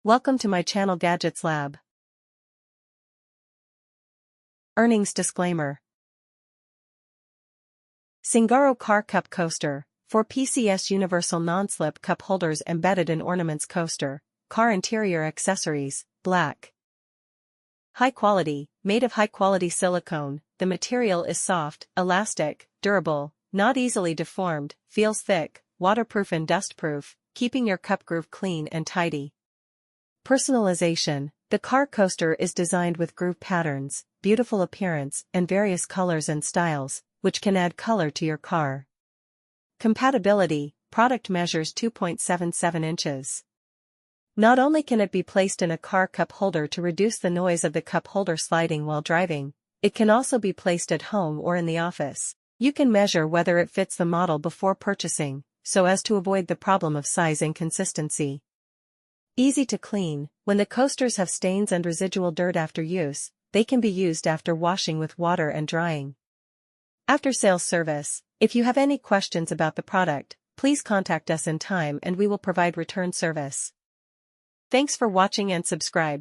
Welcome to my channel Gadgets Lab. Earnings disclaimer. SINGARO Car Cup Coaster, 4 PCS Universal Non-Slip Cup Holders Embedded in Ornaments Coaster, Car Interior Accessories, Black. High quality, made of high-quality silicone, the material is soft, elastic, durable, not easily deformed, feels thick, waterproof and dustproof, keeping your cup groove clean and tidy. Personalization. The car coaster is designed with groove patterns, beautiful appearance, and various colors and styles, which can add color to your car. Compatibility. Product measures 2.77 inches. Not only can it be placed in a car cup holder to reduce the noise of the cup holder sliding while driving, it can also be placed at home or in the office. You can measure whether it fits the model before purchasing, so as to avoid the problem of size inconsistency. Easy to clean. When the coasters have stains and residual dirt after use, they can be used after washing with water and drying. After-sales service. If you have any questions about the product, please contact us in time and we will provide return service. Thanks for watching and subscribe.